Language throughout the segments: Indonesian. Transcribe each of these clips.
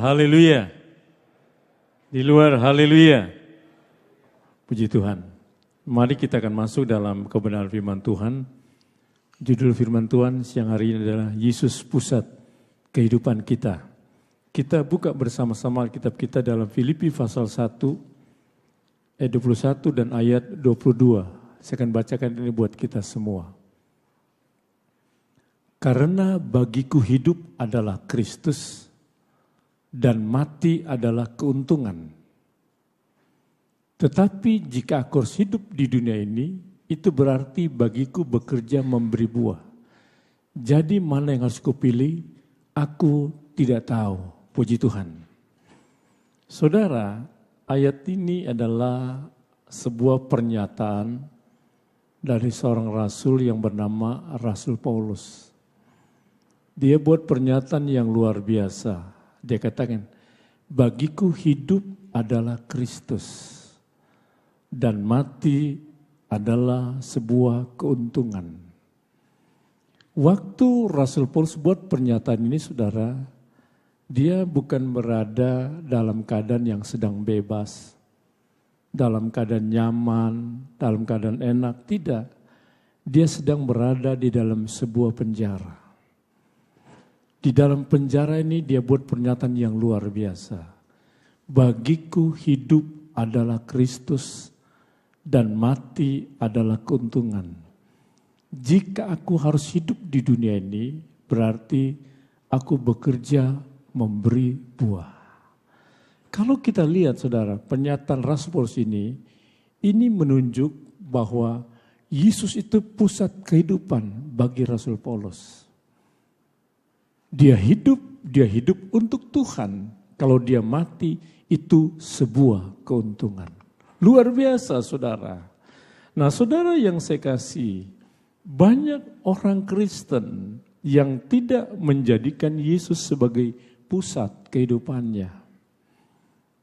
haleluya. Di luar, haleluya. Puji Tuhan. Mari kita akan masuk dalam kebenaran firman Tuhan. Judul firman Tuhan siang hari ini adalah Yesus pusat kehidupan kita. Kita buka bersama-sama kitab kita dalam Filipi pasal 1 ayat 21 dan ayat 22. Saya akan bacakan ini buat kita semua. Karena bagiku hidup adalah Kristus dan mati adalah keuntungan. Tetapi jika aku harus hidup di dunia ini, itu berarti bagiku bekerja memberi buah. Jadi mana yang harus kupilih? Aku tidak tahu. Puji Tuhan. Saudara, ayat ini adalah sebuah pernyataan dari seorang rasul yang bernama Rasul Paulus. Dia buat pernyataan yang luar biasa. Dia katakan, bagiku hidup adalah Kristus dan mati adalah sebuah keuntungan. Waktu Rasul Paulus buat pernyataan ini, saudara, dia bukan berada dalam keadaan yang sedang bebas, dalam keadaan nyaman, dalam keadaan enak, tidak. Dia sedang berada di dalam sebuah penjara. Di dalam penjara ini dia buat pernyataan yang luar biasa. Bagiku hidup adalah Kristus dan mati adalah keuntungan. Jika aku harus hidup di dunia ini, berarti aku bekerja memberi buah. Kalau kita lihat saudara, pernyataan Rasul Paulus ini menunjuk bahwa Yesus itu pusat kehidupan bagi Rasul Paulus. Dia hidup untuk Tuhan. Kalau dia mati, itu sebuah keuntungan. Luar biasa, saudara. Nah, saudara yang saya kasih, banyak orang Kristen yang tidak menjadikan Yesus sebagai pusat kehidupannya.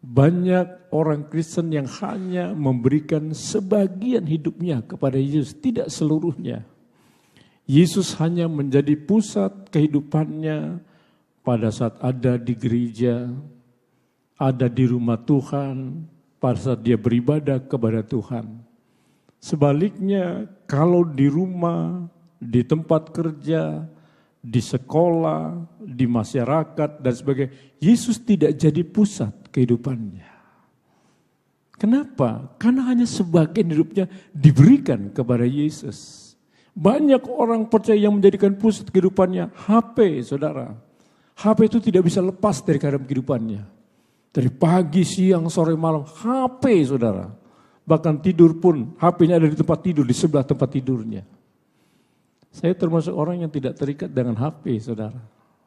Banyak orang Kristen yang hanya memberikan sebagian hidupnya kepada Yesus, tidak seluruhnya. Yesus hanya menjadi pusat kehidupannya pada saat ada di gereja, ada di rumah Tuhan, pada saat dia beribadah kepada Tuhan. Sebaliknya, kalau di rumah, di tempat kerja, di sekolah, di masyarakat, dan sebagainya, Yesus tidak jadi pusat kehidupannya. Kenapa? Karena hanya sebagian hidupnya diberikan kepada Yesus. Banyak orang percaya yang menjadikan pusat kehidupannya HP, saudara. HP itu tidak bisa lepas dari kehidupan kehidupannya. Dari pagi, siang, sore, malam, HP, saudara. Bahkan tidur pun, HP-nya ada di tempat tidur, di sebelah tempat tidurnya. Saya termasuk orang yang tidak terikat dengan HP, saudara.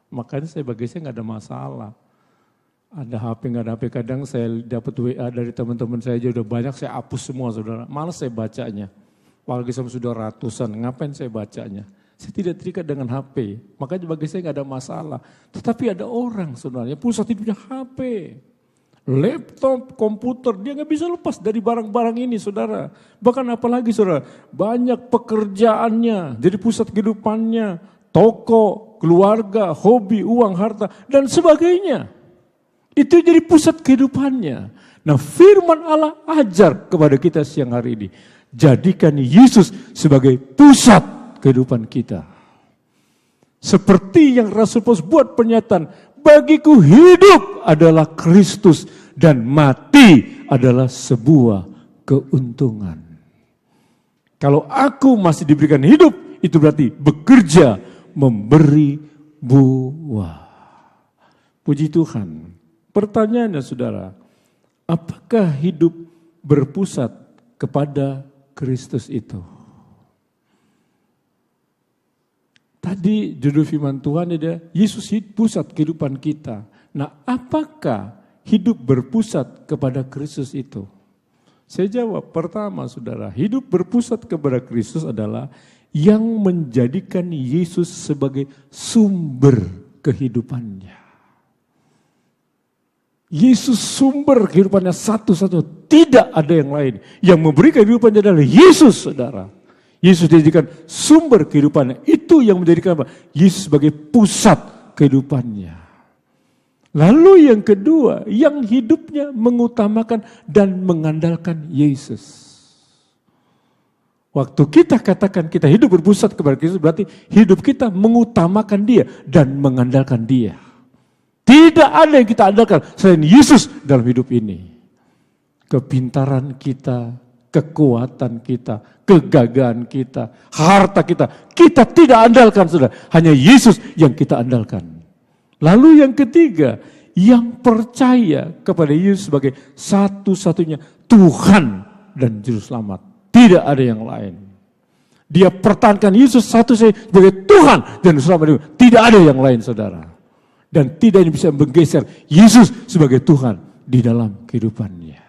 Makanya bagi saya nggak ada masalah. Ada HP, nggak ada HP. Kadang saya dapat WA dari teman-teman saya aja udah banyak, saya hapus semua, saudara. Malas saya bacanya. Apalagi sama sudah ratusan, ngapain saya bacanya? Saya tidak terikat dengan HP, makanya bagi saya nggak ada masalah. Tetapi ada orang sebenarnya pusat hidupnya HP, laptop, komputer, dia nggak bisa lepas dari barang-barang ini, saudara. Bahkan apalagi, saudara, banyak pekerjaannya, jadi pusat kehidupannya, toko, keluarga, hobi, uang, harta, dan sebagainya. Itu jadi pusat kehidupannya. Nah, firman Allah ajar kepada kita siang hari ini. Jadikan Yesus sebagai pusat kehidupan kita. Seperti yang Rasul Paulus buat pernyataan, bagiku hidup adalah Kristus dan mati adalah sebuah keuntungan. Kalau aku masih diberikan hidup, itu berarti bekerja memberi buah. Puji Tuhan. Pertanyaannya, saudara, apakah hidup berpusat kepada Kristus itu? Tadi judul firman Tuhan ada Yesus pusat kehidupan kita. Nah, apakah hidup berpusat kepada Kristus itu? Saya jawab, pertama saudara, hidup berpusat kepada Kristus adalah yang menjadikan Yesus sebagai sumber kehidupannya. Yesus sumber kehidupannya satu-satu, tidak ada yang lain. Yang memberikan kehidupannya adalah Yesus, saudara. Yesus dijadikan sumber kehidupannya. Itu yang menjadikan apa? Yesus sebagai pusat kehidupannya. Lalu yang kedua, yang hidupnya mengutamakan dan mengandalkan Yesus. Waktu kita katakan kita hidup berpusat kepada Kristus, berarti hidup kita mengutamakan Dia dan mengandalkan Dia. Tidak ada yang kita andalkan selain Yesus dalam hidup ini. Kepintaran kita, kekuatan kita, kegagahan kita, harta kita tidak andalkan, saudara. Hanya Yesus yang kita andalkan. Lalu yang ketiga, yang percaya kepada Yesus sebagai satu-satunya Tuhan dan Juru Selamat. Tidak ada yang lain. Dia pertahankan Yesus satu-satunya sebagai Tuhan dan Juru Selamat. Tidak ada yang lain, saudara. Dan tidak bisa menggeser Yesus sebagai Tuhan di dalam kehidupannya.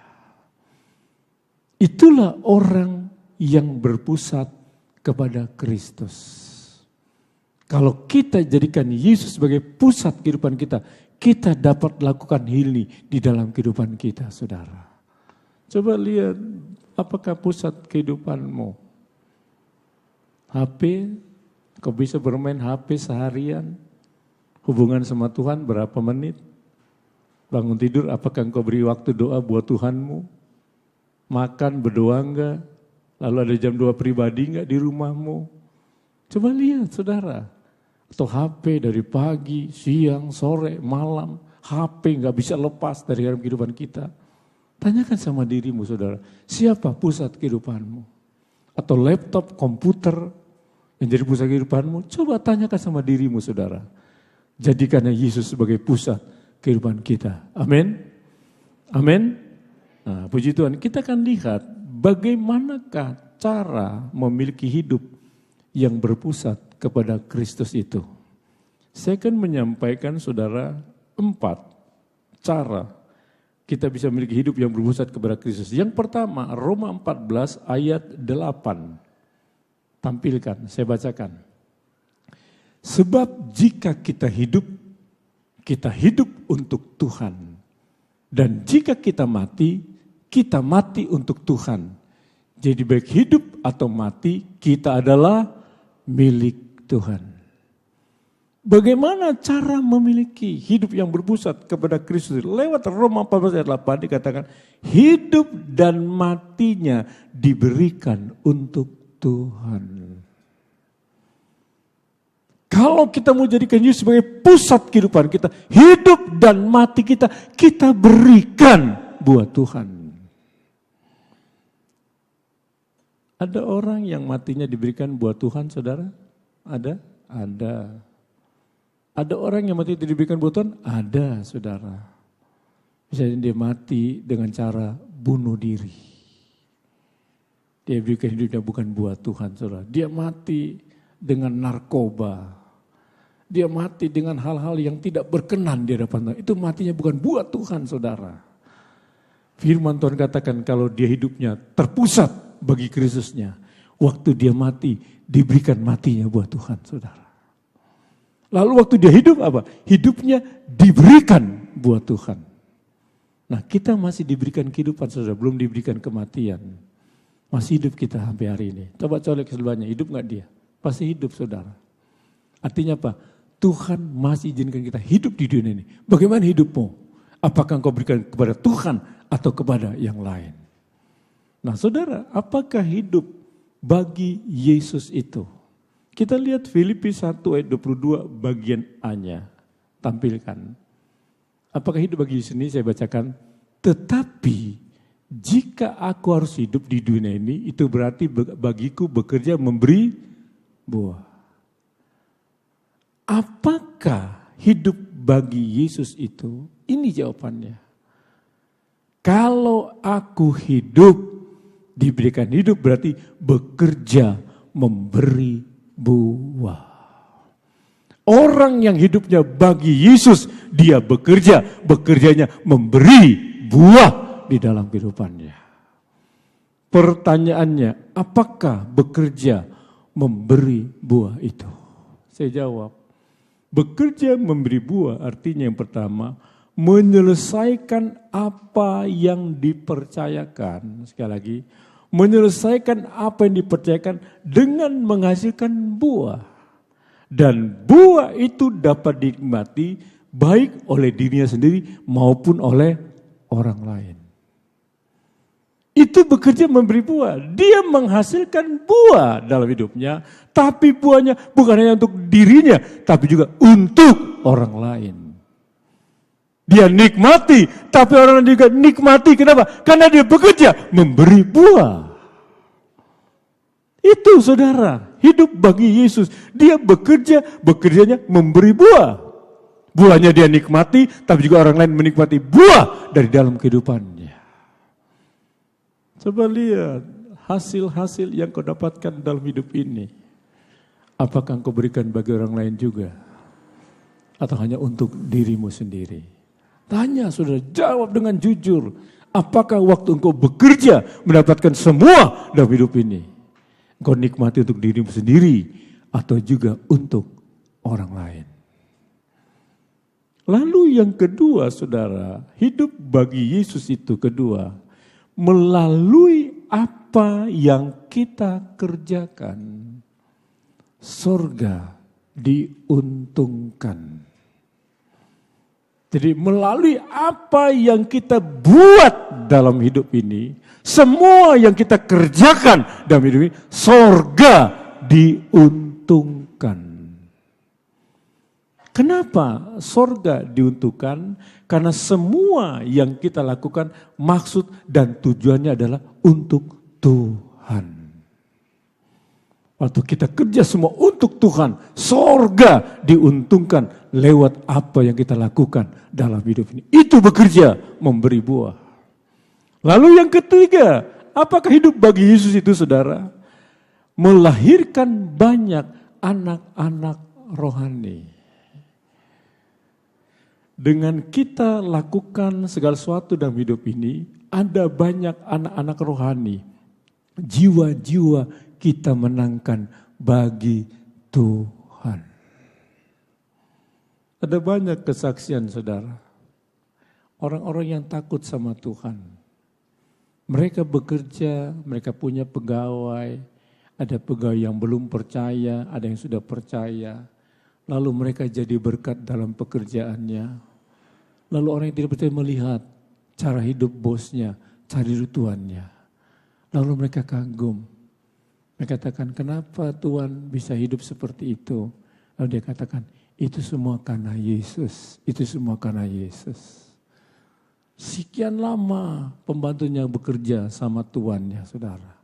Itulah orang yang berpusat kepada Kristus. Kalau kita jadikan Yesus sebagai pusat kehidupan kita, kita dapat lakukan ini di dalam kehidupan kita, saudara. Coba lihat, apakah pusat kehidupanmu? HP, kau bisa bermain HP seharian? Hubungan sama Tuhan berapa menit? Bangun tidur, apakah engkau beri waktu doa buat Tuhanmu? Makan, berdoa enggak? Lalu ada jam doa pribadi enggak di rumahmu? Coba lihat, saudara. Atau HP dari pagi, siang, sore, malam. HP enggak bisa lepas dari dalam kehidupan kita. Tanyakan sama dirimu, saudara. Siapa pusat kehidupanmu? Atau laptop, komputer yang jadi pusat kehidupanmu? Coba tanyakan sama dirimu, saudara. Jadikannya Yesus sebagai pusat kehidupan kita. Amin. Amin. Nah, puji Tuhan, kita akan lihat bagaimanakah cara memiliki hidup yang berpusat kepada Kristus itu. Saya akan menyampaikan, saudara, 4 cara kita bisa memiliki hidup yang berpusat kepada Kristus. Yang pertama, Roma 14 ayat 8. Tampilkan, saya bacakan. Sebab jika kita hidup untuk Tuhan. Dan jika kita mati untuk Tuhan. Jadi baik hidup atau mati, kita adalah milik Tuhan. Bagaimana cara memiliki hidup yang berpusat kepada Kristus? Lewat Roma 14 ayat 8 dikatakan, hidup dan matinya diberikan untuk Tuhan. Kalau kita mau jadikan Yesus sebagai pusat kehidupan kita, hidup dan mati kita berikan buat Tuhan. Ada orang yang matinya diberikan buat Tuhan, saudara? Ada? Ada. Ada orang yang mati diberikan buat Tuhan? Ada, saudara. Misalnya dia mati dengan cara bunuh diri. Dia berikan hidupnya bukan buat Tuhan, saudara. Dia mati dengan narkoba. Dia mati dengan hal-hal yang tidak berkenan di hadapan Tuhan. Itu matinya bukan buat Tuhan, saudara. Firman Tuhan katakan kalau dia hidupnya terpusat bagi Kristusnya. Waktu dia mati, diberikan matinya buat Tuhan, saudara. Lalu waktu dia hidup apa? Hidupnya diberikan buat Tuhan. Nah, kita masih diberikan kehidupan, saudara. Belum diberikan kematian. Masih hidup kita sampai hari ini. Coba colek sebelahnya, hidup gak dia? Pasti hidup, saudara. Artinya apa? Tuhan masih izinkan kita hidup di dunia ini. Bagaimana hidupmu? Apakah engkau berikan kepada Tuhan atau kepada yang lain? Nah, saudara, apakah hidup bagi Yesus itu? Kita lihat Filipi 1 ayat 22 bagian A-nya. Tampilkan. Apakah hidup bagi Yesus ini? Saya bacakan. Tetapi jika aku harus hidup di dunia ini, itu berarti bagiku bekerja memberi buah. Apakah hidup bagi Yesus itu? Ini jawabannya. Kalau aku hidup, diberikan hidup berarti bekerja memberi buah. Orang yang hidupnya bagi Yesus, dia bekerjanya memberi buah di dalam kehidupannya. Pertanyaannya, apakah bekerja memberi buah itu? Saya jawab, bekerja memberi buah artinya yang pertama, menyelesaikan apa yang dipercayakan. Sekali lagi, menyelesaikan apa yang dipercayakan dengan menghasilkan buah. Dan buah itu dapat dinikmati baik oleh dirinya sendiri maupun oleh orang lain. Itu bekerja memberi buah. Dia menghasilkan buah dalam hidupnya, tapi buahnya bukan hanya untuk dirinya, tapi juga untuk orang lain. Dia nikmati, tapi orang lain juga nikmati. Kenapa? Karena dia bekerja memberi buah. Itu saudara, hidup bagi Yesus. Dia bekerjanya memberi buah. Buahnya dia nikmati, tapi juga orang lain menikmati buah dari dalam kehidupannya. Coba lihat hasil-hasil yang kau dapatkan dalam hidup ini. Apakah kau berikan bagi orang lain juga? Atau hanya untuk dirimu sendiri? Tanya saudara, jawab dengan jujur. Apakah waktu engkau bekerja mendapatkan semua dalam hidup ini? Engkau nikmati untuk dirimu sendiri atau juga untuk orang lain? Lalu yang kedua saudara, hidup bagi Yesus itu kedua. Melalui apa yang kita kerjakan, surga diuntungkan. Jadi melalui apa yang kita buat dalam hidup ini, semua yang kita kerjakan dalam hidup ini, surga diuntungkan. Kenapa surga diuntungkan? Karena semua yang kita lakukan maksud dan tujuannya adalah untuk Tuhan. Waktu kita kerja semua untuk Tuhan, surga diuntungkan lewat apa yang kita lakukan dalam hidup ini. Itu bekerja memberi buah. Lalu yang ketiga, apakah hidup bagi Yesus itu saudara? Melahirkan banyak anak-anak rohani. Dengan kita lakukan segala sesuatu dalam hidup ini, ada banyak anak-anak rohani. Jiwa-jiwa kita menangkan bagi Tuhan. Ada banyak kesaksian saudara. Orang-orang yang takut sama Tuhan. Mereka bekerja, mereka punya pegawai. Ada pegawai yang belum percaya, ada yang sudah percaya. Lalu mereka jadi berkat dalam pekerjaannya. Lalu orang yang tidak percaya melihat cara hidup bosnya, cara hidup tuannya. Lalu mereka kagum. Mereka katakan, kenapa Tuhan bisa hidup seperti itu? Lalu dia katakan, itu semua karena Yesus. Itu semua karena Yesus. Sekian lama pembantunya bekerja sama tuannya, saudara.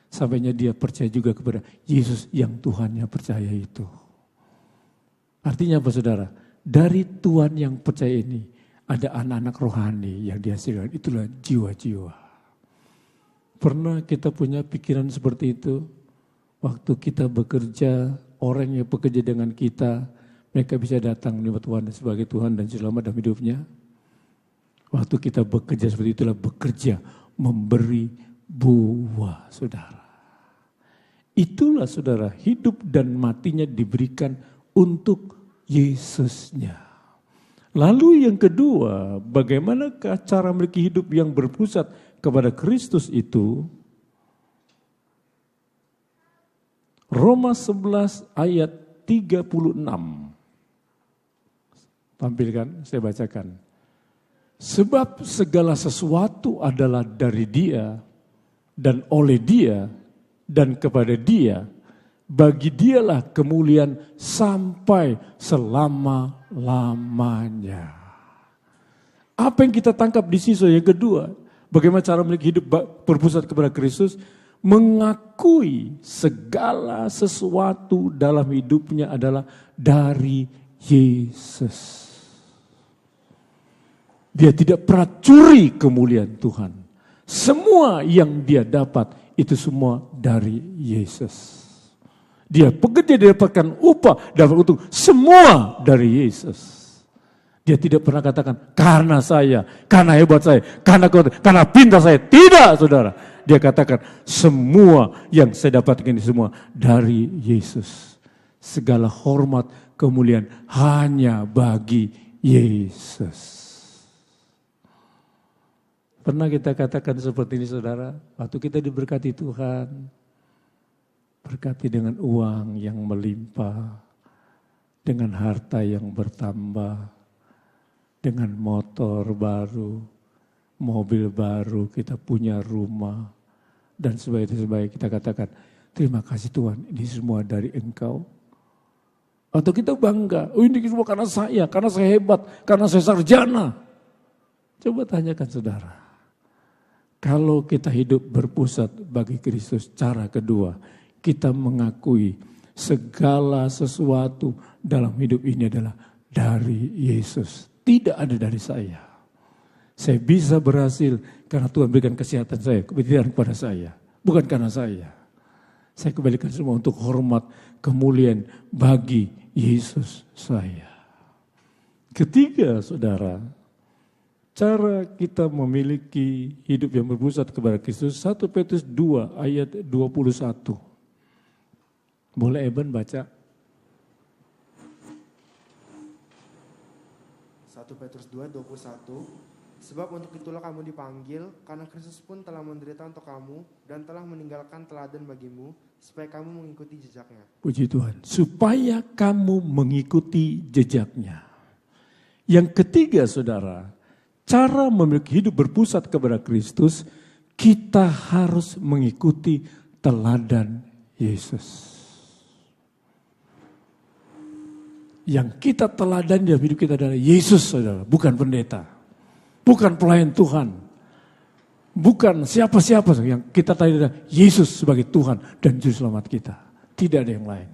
Sampainya dia percaya juga kepada Yesus yang Tuhannya percaya itu. Artinya apa saudara? Dari Tuhan yang percaya ini ada anak-anak rohani yang dihasilkan. Itulah jiwa-jiwa. Pernah kita punya pikiran seperti itu? Waktu kita bekerja, orang yang bekerja dengan kita, mereka bisa datang menyembah Tuhan sebagai Tuhan dan selamat dalam hidupnya. Waktu kita bekerja seperti itulah bekerja memberi buah saudara. Itulah saudara hidup dan matinya diberikan untuk Yesusnya. Lalu yang kedua, bagaimana cara memiliki hidup yang berpusat kepada Kristus itu? Roma 11 ayat 36. Tampilkan, saya bacakan. Sebab segala sesuatu adalah dari Dia dan oleh Dia dan kepada Dia. Bagi Dialah kemuliaan sampai selama-lamanya. Apa yang kita tangkap di sisi yang kedua? Bagaimana cara memiliki hidup berpusat kepada Kristus? Mengakui segala sesuatu dalam hidupnya adalah dari Yesus. Dia tidak pernah curi kemuliaan Tuhan. Semua yang dia dapat itu semua dari Yesus. Dia bekerja, dia dapatkan upah, dapat untung, semua dari Yesus. Dia tidak pernah katakan, karena saya, karena hebat saya, karena pintar saya. Tidak, saudara. Dia katakan, semua yang saya dapatkan ini semua dari Yesus. Segala hormat, kemuliaan hanya bagi Yesus. Pernah kita katakan seperti ini, saudara? Waktu kita diberkati Tuhan, berkati dengan uang yang melimpah, dengan harta yang bertambah, Dengan motor baru, mobil baru, kita punya rumah, dan sebagainya kita katakan, terima kasih Tuhan, ini semua dari Engkau. Atau kita bangga, oh ini semua karena saya hebat, karena saya sarjana. Coba tanyakan saudara, kalau kita hidup berpusat bagi Kristus, cara kedua, kita mengakui segala sesuatu dalam hidup ini adalah dari Yesus. Tidak ada dari saya. Saya bisa berhasil karena Tuhan berikan kesehatan saya, kebenaran kepada saya. Bukan karena saya. Saya kembalikan semua untuk hormat, kemuliaan bagi Yesus saya. Ketiga, saudara, cara kita memiliki hidup yang berpusat kepada Kristus, 1 Petrus 2 ayat 21. Boleh Eben baca? 1 Petrus 2:21. Sebab untuk itulah kamu dipanggil, karena Kristus pun telah menderita untuk kamu dan telah meninggalkan teladan bagimu, supaya kamu mengikuti jejaknya. Puji Tuhan, supaya kamu mengikuti jejaknya. Yang ketiga, saudara, cara memiliki hidup berpusat kepada Kristus, kita harus mengikuti teladan Yesus. Yang kita teladan dalam hidup kita adalah Yesus, saudara, bukan pendeta, bukan pelayan Tuhan, bukan siapa-siapa. Yang kita teladan adalah Yesus sebagai Tuhan dan Juru Selamat kita. Tidak ada yang lain.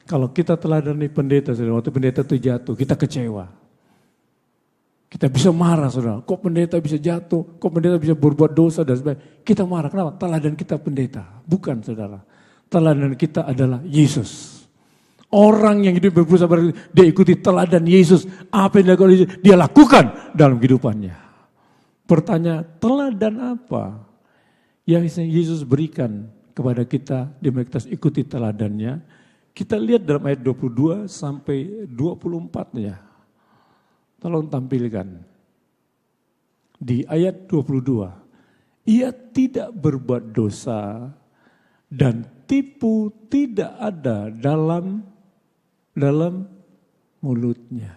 Kalau kita teladani pendeta, saudara, waktu pendeta itu jatuh, kita kecewa. Kita bisa marah, saudara. Kok pendeta bisa jatuh? Kok pendeta bisa berbuat dosa dan sebagainya? Kita marah. Kenapa? Teladan kita pendeta. Bukan, saudara. Teladan kita adalah Yesus. Orang yang hidup berpusat pada Kristus, dia ikuti teladan Yesus. Apa yang dilakukan Yesus, dia lakukan dalam kehidupannya. Pertanyaan, teladan apa yang Yesus berikan kepada kita, di mana kita ikuti teladannya? Kita lihat dalam ayat 22 sampai 24-nya. Tolong tampilkan. Di ayat 22, ia tidak berbuat dosa dan tipu tidak ada dalam mulutnya.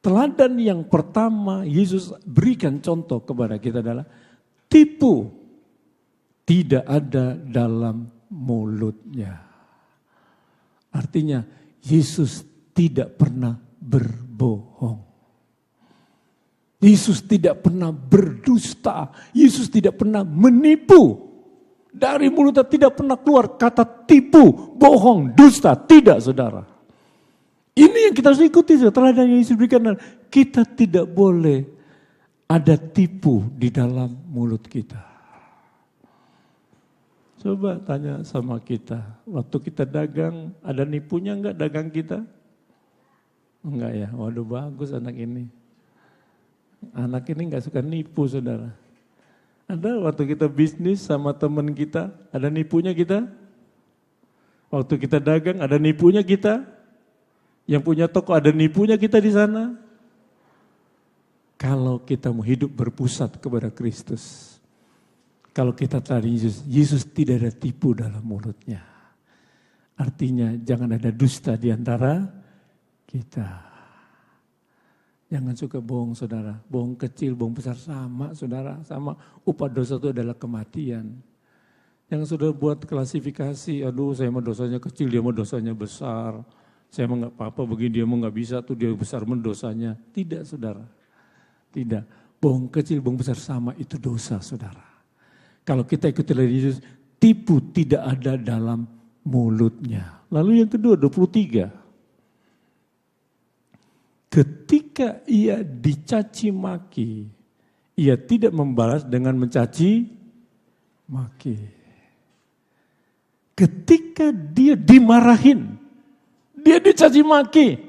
Teladan yang pertama Yesus berikan contoh kepada kita adalah tipu tidak ada dalam mulutnya. Artinya Yesus tidak pernah berbohong. Yesus tidak pernah berdusta. Yesus tidak pernah menipu. Dari mulutnya tidak pernah keluar kata tipu, bohong, dusta. Tidak, saudara. Ini yang kita harus ikuti. Teladan yang Yesus berikan. Kita tidak boleh ada tipu di dalam mulut kita. Coba tanya sama kita. Waktu kita dagang, ada nipunya enggak dagang kita? Enggak ya? Waduh, bagus anak ini. Anak ini enggak suka nipu, saudara. Ada waktu kita bisnis sama teman kita, ada nipunya kita? Waktu kita dagang, ada nipunya kita? Yang punya toko, ada nipunya kita di sana? Kalau kita mau hidup berpusat kepada Kristus, kalau kita tadi Yesus tidak ada tipu dalam mulutnya. Artinya jangan ada dusta di antara kita. Jangan suka bohong, saudara. Bohong kecil, bohong besar sama, saudara. Sama upah dosa itu adalah kematian. Yang sudah buat klasifikasi, aduh saya mau dosanya kecil, dia mau dosanya besar. Saya mau gak apa-apa begini, dia mau gak bisa tuh dia besar mendosanya. Tidak, saudara. Tidak. Bohong kecil, bohong besar sama itu dosa, saudara. Kalau kita ikuti dari Yesus, tipu tidak ada dalam mulutnya. Lalu yang kedua, 23. Ketika ia dicaci maki, ia tidak membalas dengan mencaci maki. Ketika dia dimarahin, dia dicaci maki,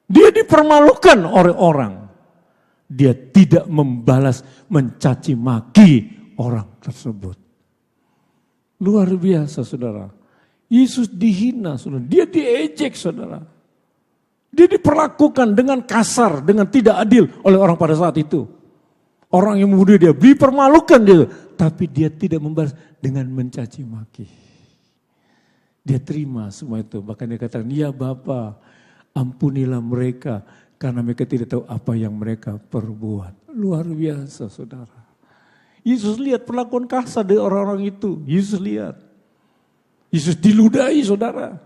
dia dipermalukan oleh orang, dia tidak membalas mencaci maki orang tersebut. Luar biasa, saudara. Yesus dihina, saudara. Dia diejek, saudara. Dia diperlakukan dengan kasar, dengan tidak adil oleh orang pada saat itu. Orang yang membunuh dia, dipermalukan dia. Tapi dia tidak membalas dengan mencaci maki. Dia terima semua itu. Bahkan dia katakan, ya Bapa, ampunilah mereka Karena mereka tidak tahu apa yang mereka perbuat. Luar biasa saudara. Yesus lihat perlakuan kasar dari orang-orang itu. Yesus lihat. Yesus diludahi saudara.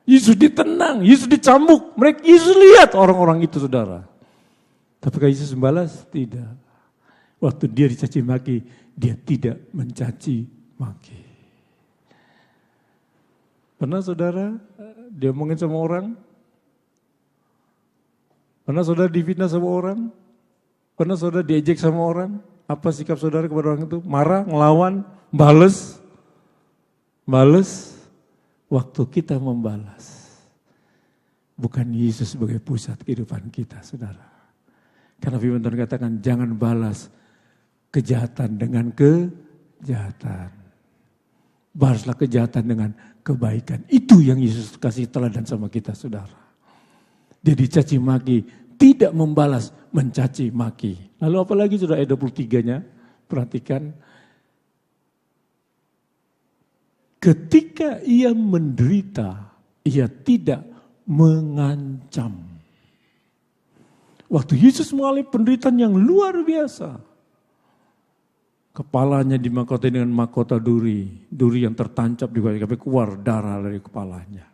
Yesus ditenang, Yesus dicambuk. Yesus lihat orang-orang itu saudara. Tapi Yesus membalas? Tidak. Waktu dia dicaci maki, dia tidak mencaci maki. Pernah saudara dia ngomongin sama orang? Pernah saudara difitnah sama orang? Pernah saudara diejek sama orang? Apa sikap saudara kepada orang itu? Marah, ngelawan, bales. Bales. Waktu kita membalas. Bukan Yesus sebagai pusat kehidupan kita saudara. Karena firman Tuhan katakan jangan balas kejahatan dengan kejahatan. Balaslah kejahatan dengan kebaikan. Itu yang Yesus kasih teladan sama kita saudara. Dia dicaci maki, tidak membalas mencaci maki. Lalu apalagi sudah ayat 23-nya, perhatikan. Ketika ia menderita, ia tidak mengancam. Waktu Yesus mengalami penderitaan yang luar biasa. Kepalanya dimahkotai dengan mahkota duri. Duri yang tertancap di wajah, sampai keluar darah dari kepalanya.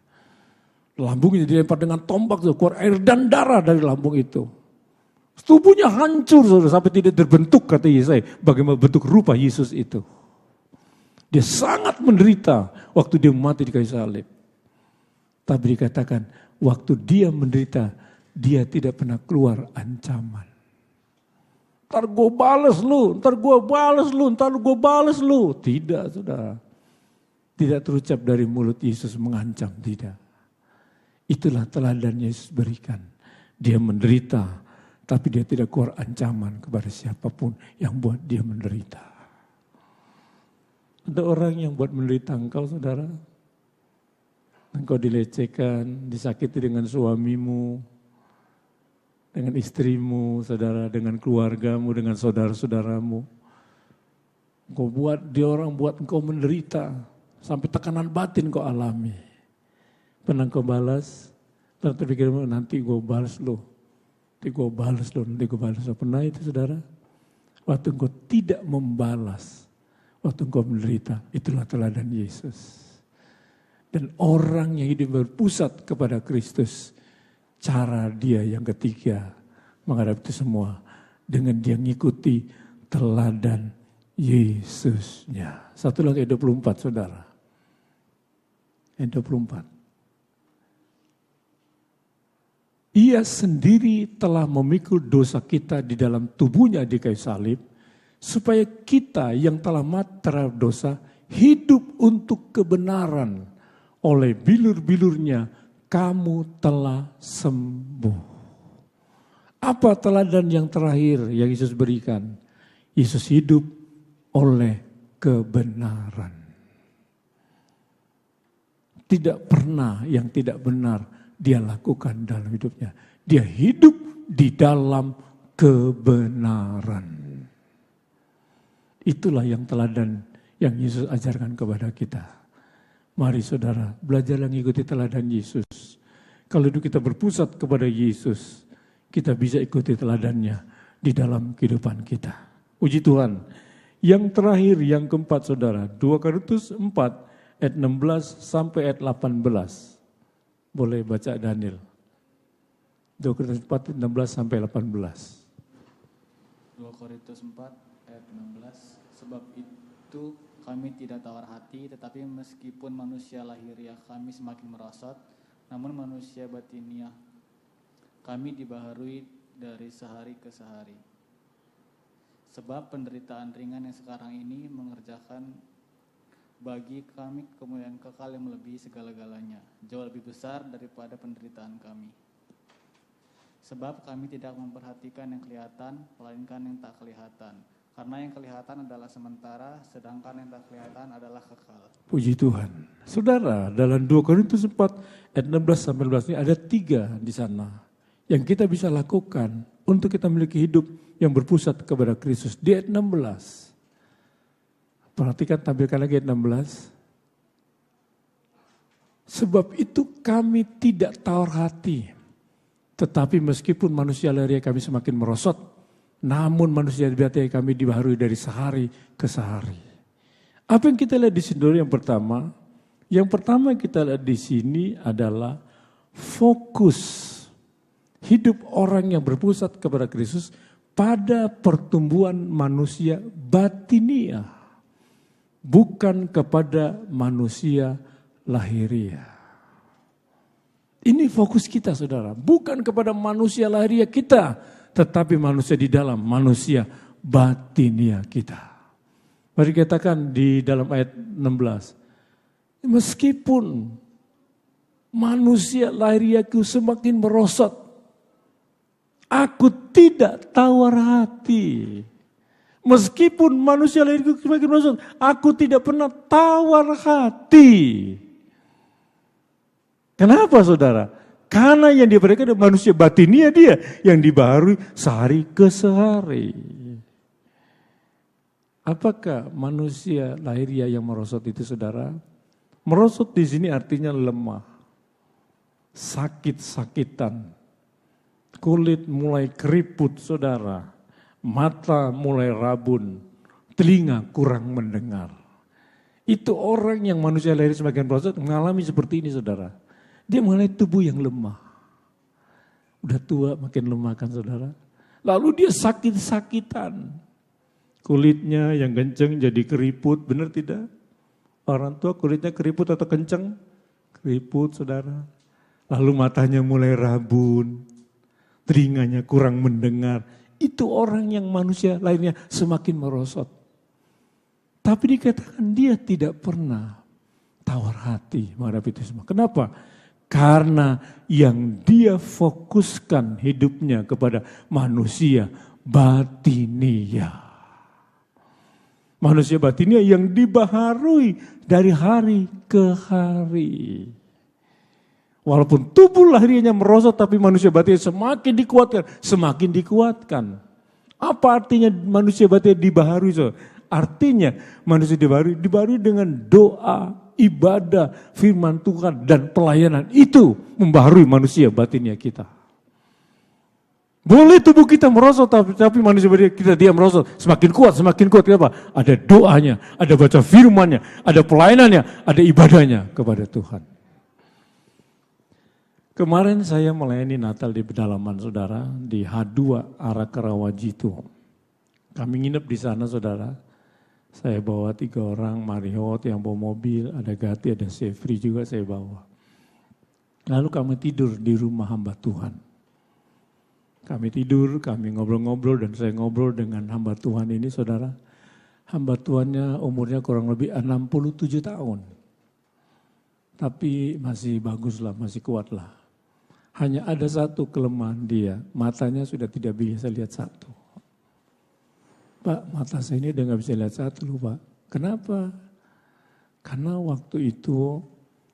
Lambungnya dilempar dengan tombak, keluar air dan darah dari lambung itu. Tubuhnya hancur sampai tidak terbentuk kata Yesaya. Bagaimana bentuk rupa Yesus itu. Dia sangat menderita waktu dia mati di kayu salib. Tapi dikatakan waktu dia menderita, dia tidak pernah keluar ancaman. Ntar gue balas lu, ntar gue balas lu, ntar gue balas lu. Tidak saudara. Tidak terucap dari mulut Yesus mengancam, tidak. Itulah teladan Yesus berikan. Dia menderita, tapi dia tidak keluar ancaman kepada siapapun yang buat dia menderita. Ada orang yang buat menderita engkau saudara. Engkau dilecehkan, disakiti dengan suamimu, dengan istrimu, saudara, dengan keluargamu, dengan saudara-saudaramu. Engkau buat dia orang buat engkau menderita, sampai tekanan batin kau alami. Pernah kau balas, terpikir nanti gue balas lo, nanti gue balas lo, nanti gue balas lo. Pernah itu saudara? Waktu engkau tidak membalas, waktu engkau menderita, itulah teladan Yesus. Dan orang yang hidup berpusat kepada Kristus, cara dia yang ketiga menghadapi itu semua dengan dia ngikuti teladan Yesusnya. Satu lagi ayat 24 saudara. Ayat 24. Ia sendiri telah memikul dosa kita di dalam tubuhnya di kayu salib, supaya kita yang telah mati terhadap dosa hidup untuk kebenaran. Oleh bilur-bilurnya kamu telah sembuh. Apa teladan yang terakhir yang Yesus berikan? Yesus hidup oleh kebenaran. Tidak pernah yang tidak benar dia lakukan dalam hidupnya. Dia hidup di dalam kebenaran. Itulah yang teladan yang Yesus ajarkan kepada kita. Mari saudara, belajarlah mengikuti teladan Yesus. Kalau hidup kita berpusat kepada Yesus, kita bisa ikuti teladannya di dalam kehidupan kita. Puji Tuhan. Yang terakhir, yang keempat saudara, 2 Korintus 4 ayat 16 sampai ayat 18. Boleh baca Daniel. 2 Korintus 4 16 sampai 18. 2 Korintus 4 ayat 16. Sebab itu kami tidak tawar hati, tetapi meskipun manusia lahiriah kami semakin merosot, namun manusia batiniah kami dibaharui dari sehari ke sehari. Sebab penderitaan ringan yang sekarang ini mengerjakan bagi kami kemuliaan kekal yang melebihi segala-galanya, jauh lebih besar daripada penderitaan kami. Sebab kami tidak memperhatikan yang kelihatan, melainkan yang tak kelihatan. Karena yang kelihatan adalah sementara, sedangkan yang tak kelihatan adalah kekal. Puji Tuhan. Saudara, dalam 2 Korintus 4 ayat 16 sampai 18 ini ada 3 di sana yang kita bisa lakukan untuk kita memiliki hidup yang berpusat kepada Kristus. Di ayat 16. Perhatikan, tampilkan lagi ayat 16. Sebab itu kami tidak tawar hati, Tetapi meskipun manusia lahiriah kami semakin merosot, namun manusia batinia kami dibaharui dari sehari ke sehari. Apa yang kita lihat di sini yang pertama? Yang pertama kita lihat di sini adalah fokus hidup orang yang berpusat kepada Kristus pada pertumbuhan manusia batiniah, bukan kepada manusia lahiriah. Ini fokus kita saudara, bukan kepada manusia lahiriah kita, tetapi manusia di dalam manusia batiniah kita. Mari katakan di dalam ayat 16, meskipun manusia lahiriahku semakin merosot, aku tidak tawar hati. Meskipun manusia lahiriahku semakin merosot, aku tidak pernah tawar hati. Kenapa saudara? Karena yang dia berikan adalah manusia batiniah dia yang dibaharui sehari ke sehari. Apakah manusia lahiriah yang merosot itu saudara? Merosot di sini artinya lemah, sakit-sakitan, kulit mulai keriput saudara, mata mulai rabun, telinga kurang mendengar. Itu orang yang manusia lahir semakin merosot mengalami seperti ini saudara. Dia mengalami tubuh yang lemah. Udah tua makin lemah kan saudara. Lalu dia sakit-sakitan. Kulitnya yang kenceng jadi keriput, benar tidak? Orang tua kulitnya keriput atau kenceng? Keriput saudara. Lalu matanya mulai rabun. Telinganya kurang mendengar. Itu orang yang manusia lainnya semakin merosot. Tapi dikatakan dia tidak pernah tawar hati menghadapi itu semua. Kenapa? Karena yang dia fokuskan hidupnya kepada manusia batiniah. Manusia batiniah yang dibaharui dari hari ke hari. Walaupun tubuh lahiriahnya merosot, tapi manusia batiniah semakin dikuatkan, semakin dikuatkan. Apa artinya manusia batiniah dibaharui? Artinya manusia dibaharui dengan doa, ibadah, firman Tuhan, dan pelayanan. Itu membaharui manusia batiniah kita. Boleh tubuh kita merosot, tapi manusia batiniah kita dia merosot. Semakin kuat. Kenapa? Ada doanya, ada baca firmannya, ada pelayanannya, ada ibadahnya kepada Tuhan. Kemarin saya melayani Natal di pedalaman saudara, di H2 arah Karawajitu. Kami nginep di sana saudara. Saya bawa 3 orang, Mariot yang bawa mobil, ada Gati, ada Sefri juga saya bawa. Lalu kami tidur di rumah hamba Tuhan. Kami tidur, kami ngobrol-ngobrol dan saya ngobrol dengan hamba Tuhan ini saudara. Hamba Tuhannya umurnya kurang lebih 67 tahun. Tapi masih bagus lah, masih kuat lah. Hanya ada satu kelemahan dia, matanya sudah tidak bisa lihat satu. Pak, mata saya ini udah gak bisa lihat satu loh Pak. Kenapa? Karena waktu itu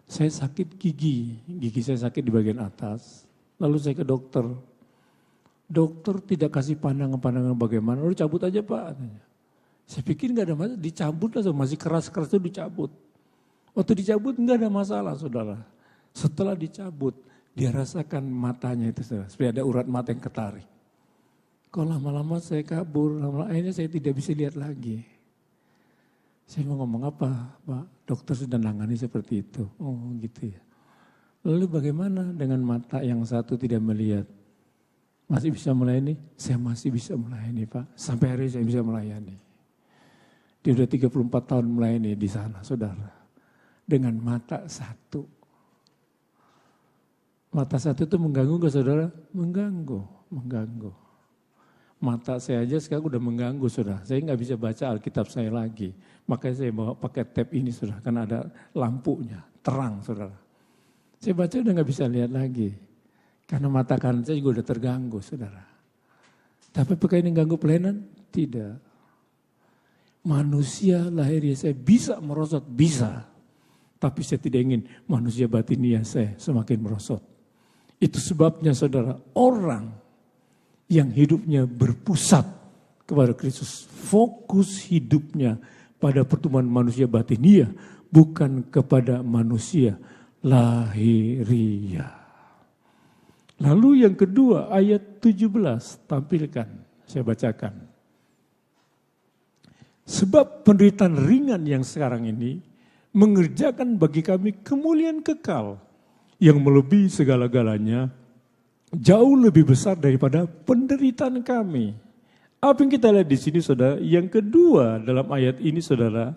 saya sakit gigi saya sakit di bagian atas. Lalu saya ke dokter. Dokter tidak kasih pandangan bagaimana, lalu cabut aja Pak. Saya pikir gak ada masalah, dicabut lah, masih keras-keras itu dicabut. Waktu dicabut gak ada masalah saudara. Setelah dicabut, dia rasakan matanya itu saudara, seperti ada urat mata yang ketarik. Kok lama-lama saya kabur, lama-lama akhirnya saya tidak bisa lihat lagi. Saya mau ngomong apa Pak? Dokter sudah nangani seperti itu. Oh gitu ya. Lalu bagaimana dengan mata yang satu tidak melihat? Masih bisa melayani? Saya masih bisa melayani Pak. Sampai hari ini saya bisa melayani. Dia sudah 34 tahun melayani di sana saudara. Dengan mata satu. Mata satu itu mengganggu gak saudara? Mengganggu. Mata saya aja sekarang udah mengganggu saudara. Saya nggak bisa baca Alkitab saya lagi. Makanya saya bawa pakai tab ini saudara. Karena ada lampunya, terang saudara. Saya baca udah nggak bisa lihat lagi. Karena mata kanan saya juga udah terganggu saudara. Tapi apakah ini ganggu pelayanan? Tidak. Manusia lahiriah saya bisa merosot, bisa. Tapi saya tidak ingin manusia batiniah saya semakin merosot. Itu sebabnya saudara, orang yang hidupnya berpusat kepada Kristus, fokus hidupnya pada pertumbuhan manusia batiniah, bukan kepada manusia lahiriah. Lalu yang kedua ayat 17, tampilkan, saya bacakan. Sebab penderitaan ringan yang sekarang ini mengerjakan bagi kami kemuliaan kekal yang melebihi segala-galanya, jauh lebih besar daripada penderitaan kami. Apa yang kita lihat di sini saudara, yang kedua dalam ayat ini saudara,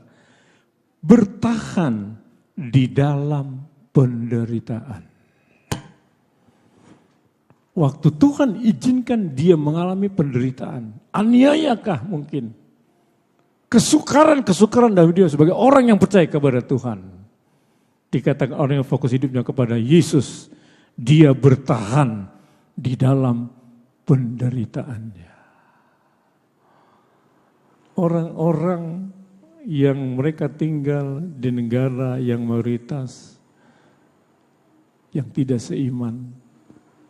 bertahan di dalam penderitaan. Waktu Tuhan izinkan dia mengalami penderitaan, aniayakah mungkin? Kesukaran dalam dia sebagai orang yang percaya kepada Tuhan. Dikatakan orang yang fokus hidupnya kepada Yesus, dia bertahan di dalam penderitaannya. Orang-orang yang mereka tinggal di negara yang mayoritas, yang tidak seiman,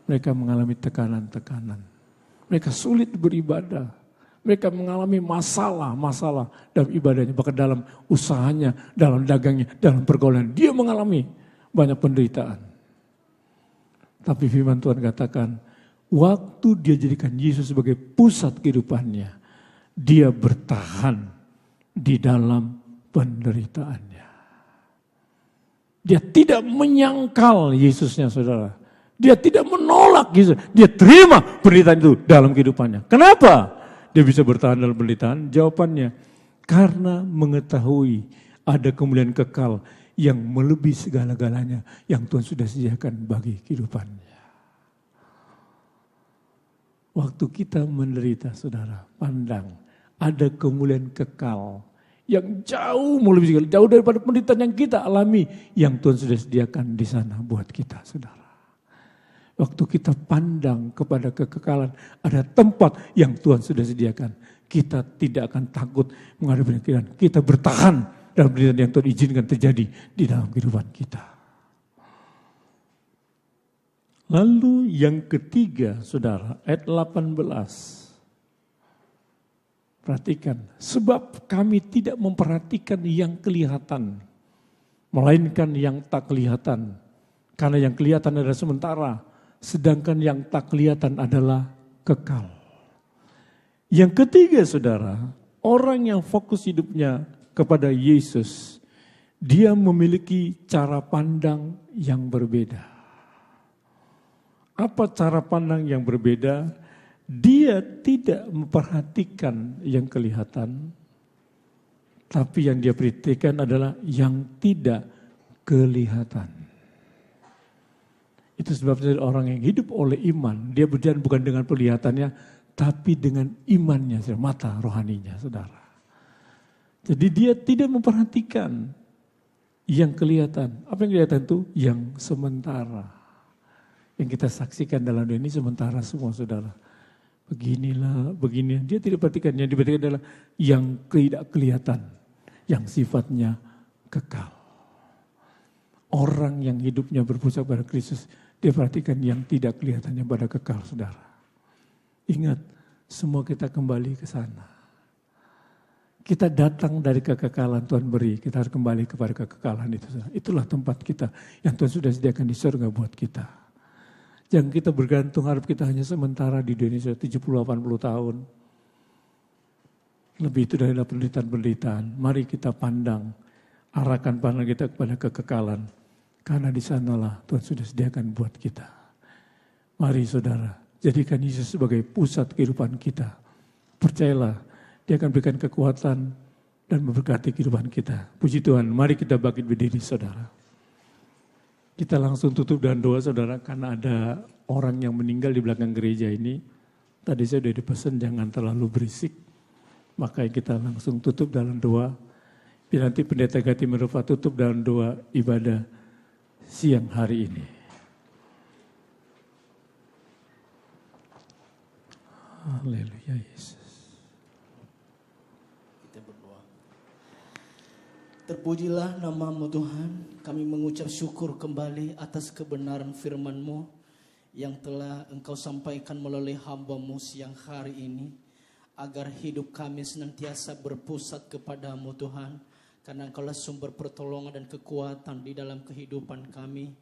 mereka mengalami tekanan-tekanan. Mereka sulit beribadah. Mereka mengalami masalah-masalah dalam ibadahnya, bahkan dalam usahanya, dalam dagangnya, dalam pergaulan. Dia mengalami banyak penderitaan. Tapi firman Tuhan katakan, waktu dia jadikan Yesus sebagai pusat kehidupannya, dia bertahan di dalam penderitaannya. Dia tidak menyangkal Yesusnya saudara. Dia tidak menolak Yesus. Dia terima penderitaan itu dalam kehidupannya. Kenapa dia bisa bertahan dalam penderitaan? Jawabannya, karena mengetahui ada kemuliaan kekal yang melebihi segala-galanya yang Tuhan sudah sediakan bagi kehidupannya. Waktu kita menderita saudara, pandang ada kemuliaan kekal yang jauh melebihi segala, jauh daripada penderitaan yang kita alami yang Tuhan sudah sediakan di sana buat kita saudara. Waktu kita pandang kepada kekekalan, ada tempat yang Tuhan sudah sediakan. Kita tidak akan takut menghadapi penderitaan. Kita bertahan dalam penderitaan yang Tuhan izinkan terjadi di dalam kehidupan kita. Lalu yang ketiga, saudara, ayat 18. Perhatikan, sebab kami tidak memperhatikan yang kelihatan, melainkan yang tak kelihatan. Karena yang kelihatan adalah sementara, sedangkan yang tak kelihatan adalah kekal. Yang ketiga saudara, orang yang fokus hidupnya kepada Yesus, dia memiliki cara pandang yang berbeda. Apa cara pandang yang berbeda? Dia tidak memperhatikan yang kelihatan, tapi yang dia perhatikan adalah yang tidak kelihatan. Itu sebabnya orang yang hidup oleh iman, dia berjalan bukan dengan penglihatannya, tapi dengan imannya, mata rohaninya, saudara. Jadi dia tidak memperhatikan yang kelihatan. Apa yang kelihatan itu? Yang sementara. Yang kita saksikan dalam dunia ini sementara semua, saudara. Beginilah, begini. Dia tidak perhatikan. Yang diperhatikan adalah yang tidak kelihatan, yang sifatnya kekal. Orang yang hidupnya berpusat pada Kristus, dia perhatikan yang tidak kelihatannya pada kekal, saudara. Ingat, semua kita kembali ke sana. Kita datang dari kekekalan Tuhan beri, kita harus kembali kepada kekekalan itu. Saudara. Itulah tempat kita yang Tuhan sudah sediakan di surga buat kita. Jangan kita bergantung harap kita hanya sementara di dunia 70-80 tahun. Lebih itu dari penderitaan-penderitaan. Mari kita pandang, arahkan pandang kita kepada kekekalan. Karena di sanalah Tuhan sudah sediakan buat kita. Mari saudara, jadikan Yesus sebagai pusat kehidupan kita. Percayalah, dia akan berikan kekuatan dan memberkati kehidupan kita. Puji Tuhan, mari kita bangkit berdiri saudara. Kita langsung tutup dengan doa saudara, karena ada orang yang meninggal di belakang gereja ini. Tadi saya sudah dipesan jangan terlalu berisik. Maka kita langsung tutup dalam doa. Biar nanti pendeta Gati Merupa tutup dalam doa ibadah siang hari ini. Haleluya Yesus. Kita berdoa. Terpujilah nama-Mu Tuhan. Kami mengucap syukur kembali atas kebenaran firman-Mu yang telah Engkau sampaikan melalui hamba-Mu siang hari ini. Agar hidup kami senantiasa berpusat kepada-Mu Tuhan. Karena Engkaulah sumber pertolongan dan kekuatan di dalam kehidupan kami.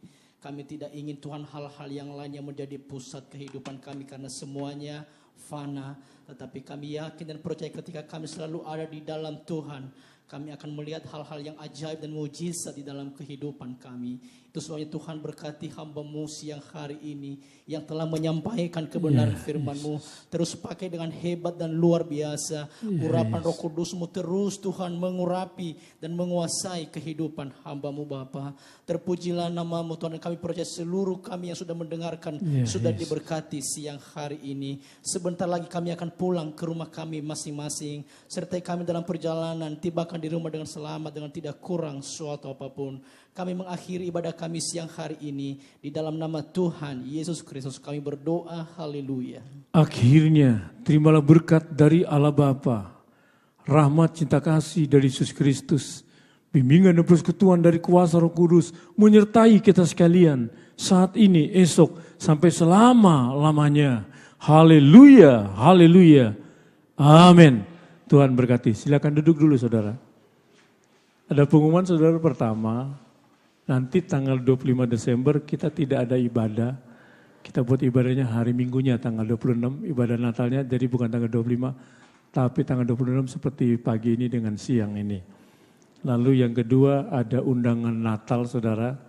Kami tidak ingin Tuhan hal-hal yang lain yang menjadi pusat kehidupan kami karena semuanya fana. Tetapi kami yakin dan percaya ketika kami selalu ada di dalam Tuhan, kami akan melihat hal-hal yang ajaib dan mujizat di dalam kehidupan kami. Itu sebabnya Tuhan berkati hamba-Mu siang hari ini yang telah menyampaikan kebenaran firman-Mu. Terus pakai dengan hebat dan luar biasa. Urapan Roh Kudus-Mu terus Tuhan mengurapi dan menguasai kehidupan hamba-Mu Bapa. Terpujilah nama-Mu Tuhan, dan kami percaya seluruh kami yang sudah mendengarkan sudah diberkati siang hari ini. Sebentar lagi kami akan pulang ke rumah kami masing-masing. Sertai kami dalam perjalanan, tibakan di rumah dengan selamat, dengan tidak kurang suatu apapun. Kami mengakhiri ibadah kami siang hari ini. Di dalam nama Tuhan Yesus Kristus kami berdoa. Haleluya. Akhirnya terimalah berkat dari Allah Bapa, rahmat cinta kasih dari Yesus Kristus, bimbingan dan persekutuan dari kuasa Roh Kudus menyertai kita sekalian saat ini, esok, sampai selama-lamanya. Haleluya, haleluya, amin. Tuhan berkati. Silakan duduk dulu saudara. Ada pengumuman saudara pertama. Nanti tanggal 25 Desember kita tidak ada ibadah. Kita buat ibadahnya hari Minggunya tanggal 26, ibadah Natalnya jadi bukan tanggal 25, tapi tanggal 26 seperti pagi ini dengan siang ini. Lalu yang kedua ada undangan Natal saudara.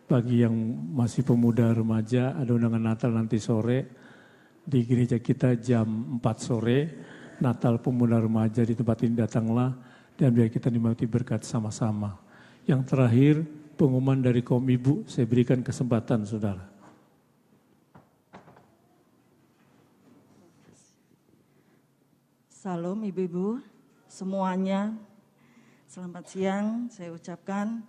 Bagi yang masih pemuda remaja ada undangan Natal nanti sore di gereja kita jam 4 sore. Natal pemuda remaja di tempat ini datanglah dan biar kita nikmati berkat sama-sama. Yang terakhir pengumuman dari kaum ibu, saya berikan kesempatan saudara. Salam ibu-ibu semuanya, selamat siang saya ucapkan.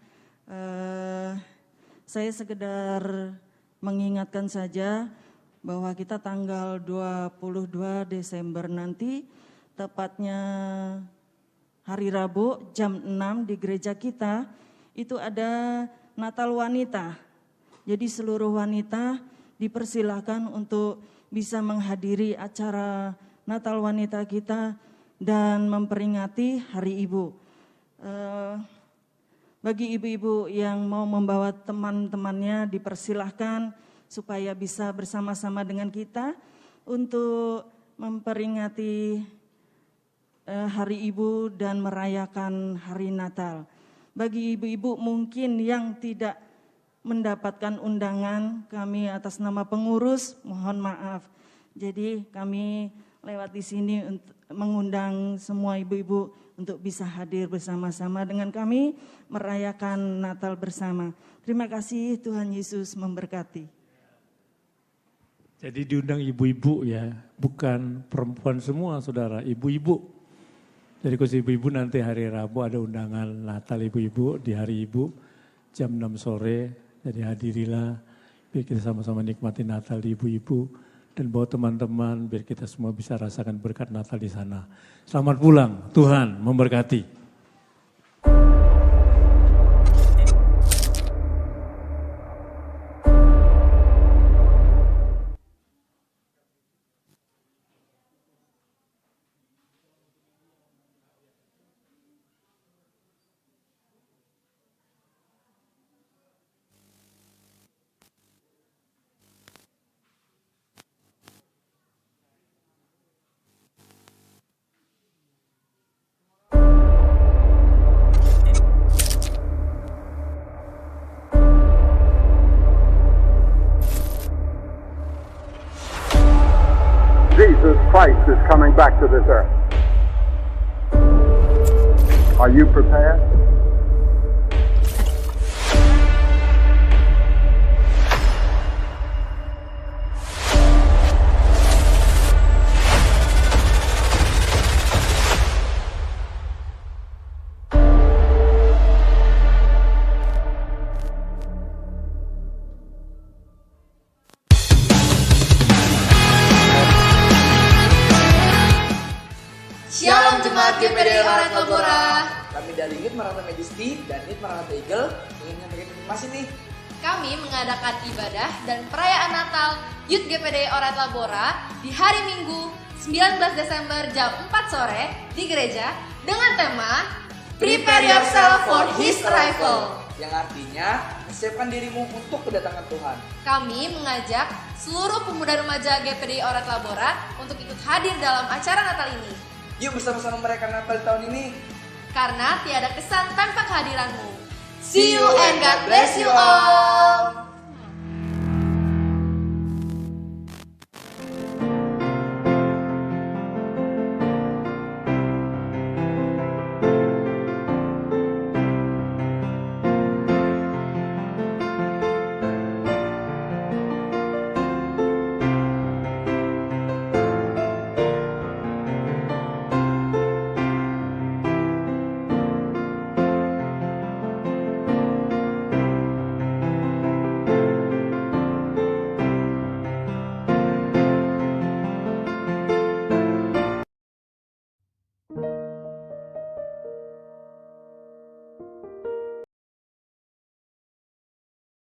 Saya sekedar mengingatkan saja bahwa kita tanggal 22 Desember nanti, tepatnya hari Rabu jam 6 di gereja kita, itu ada Natal wanita. Jadi seluruh wanita dipersilahkan untuk bisa menghadiri acara Natal wanita kita dan memperingati Hari Ibu. Bagi ibu-ibu yang mau membawa teman-temannya dipersilahkan supaya bisa bersama-sama dengan kita untuk memperingati Hari Ibu dan merayakan Hari Natal. Bagi ibu-ibu mungkin yang tidak mendapatkan undangan, kami atas nama pengurus mohon maaf. Jadi kami lewat di sini untuk mengundang semua ibu-ibu untuk bisa hadir bersama-sama dengan kami merayakan Natal bersama. Terima kasih, Tuhan Yesus memberkati. Jadi diundang ibu-ibu ya, bukan perempuan semua saudara, ibu-ibu. Jadi khusus ibu-ibu nanti hari Rabu ada undangan Natal ibu-ibu di hari Ibu jam 6 sore. Jadi hadirilah biar kita sama-sama nikmati Natal di ibu-ibu dan bawa teman-teman biar kita semua bisa rasakan berkat Natal di sana. Selamat pulang, Tuhan memberkati. Jesus Christ is coming back to this earth. Are you prepared? Shalom Jemaat GPD Oret Labora. Kami dari Unit Maranatha Majesty dan Unit Maranatha Eagle ingin menyampaikan informasi nih. Kami mengadakan ibadah dan perayaan Natal Youth GPD Oret Labora di hari Minggu 19 Desember jam 4 sore di gereja dengan tema Prepare Yourself for His Arrival. yang artinya siapkan dirimu untuk kedatangan Tuhan. Kami mengajak seluruh pemuda remaja GPDI Orat Labora untuk ikut hadir dalam acara Natal ini. Yuk bersama-sama merayakan Natal di tahun ini. Karena tiada kesan tanpa kehadiranmu. See you and God bless you all.